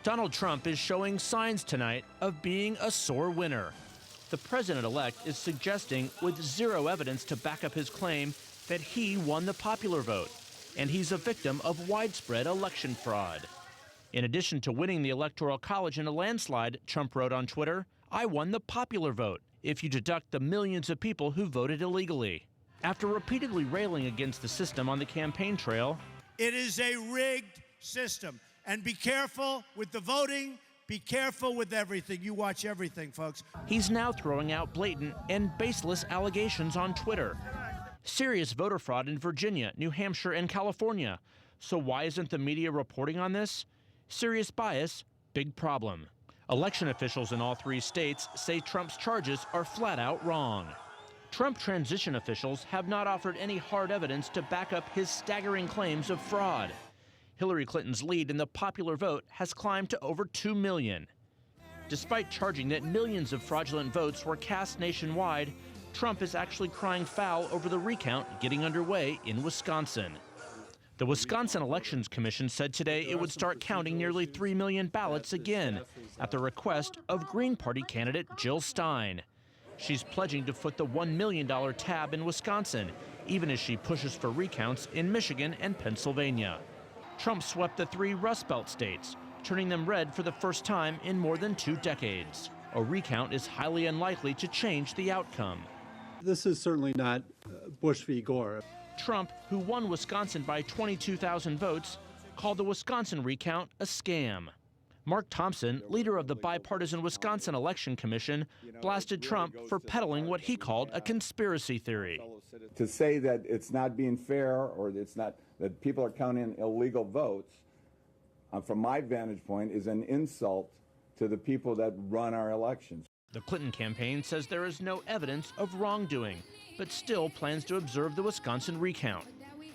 Donald Trump is showing signs tonight of being a sore winner. The president-elect is suggesting, with zero evidence to back up his claim, that he won the popular vote, and he's a victim of widespread election fraud. In addition to winning the Electoral College in a landslide, Trump wrote on Twitter, "I won the popular vote, if you deduct the millions of people who voted illegally." After repeatedly railing against the system on the campaign trail, "It is a rigged system, and be careful with the voting, be careful with everything. You watch everything, folks." He's now throwing out blatant and baseless allegations on Twitter. Serious voter fraud in Virginia, New Hampshire, and California. So why isn't the media reporting on this? Serious bias, big problem. Election officials in all three states say Trump's charges are flat out wrong. Trump transition officials have not offered any hard evidence to back up his staggering claims of fraud. Hillary Clinton's lead in the popular vote has climbed to over 2 million. Despite charging that millions of fraudulent votes were cast nationwide, Trump is actually crying foul over the recount getting underway in Wisconsin. The Wisconsin Elections Commission said today it would start counting nearly 3 million ballots again at the request of Green Party candidate Jill Stein. She's pledging to foot the $1 million tab in Wisconsin, even as she pushes for recounts in Michigan and Pennsylvania. Trump swept the 3 Rust Belt states, turning them red for the first time in more than 2 decades. A recount is highly unlikely to change the outcome. This is certainly not Bush v. Gore. Trump, who won Wisconsin by 22,000 votes, called the Wisconsin recount a scam. Mark Thompson, leader of the bipartisan Wisconsin Election Commission, blasted Trump for peddling what he called a conspiracy theory. To say that it's not being fair or it's not that people are counting illegal votes, from my vantage point, is an insult to the people that run our elections. The Clinton campaign says there is no evidence of wrongdoing, but still plans to observe the Wisconsin recount.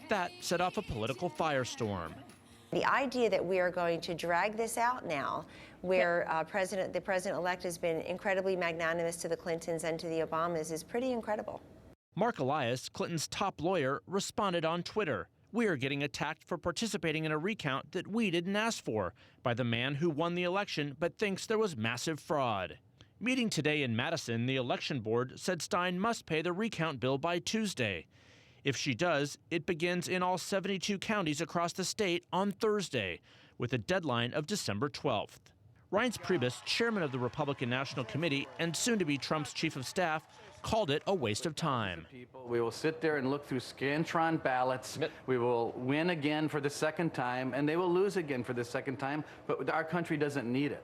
That set off a political firestorm. The idea that we are going to drag this out now, where the president-elect has been incredibly magnanimous to the Clintons and to the Obamas, is pretty incredible. Mark Elias, Clinton's top lawyer, responded on Twitter, "We are getting attacked for participating in a recount that we didn't ask for by the man who won the election but thinks there was massive fraud." Meeting today in Madison, the election board said Stein must pay the recount bill by Tuesday. If she does, it begins in all 72 counties across the state on Thursday, with a deadline of December 12th. Reince Priebus, chairman of the Republican National Committee and soon-to-be Trump's chief of staff, called it a waste of time. We will sit there and look through Scantron ballots. We will win again for the second time, and they will lose again for the second time, but our country doesn't need it.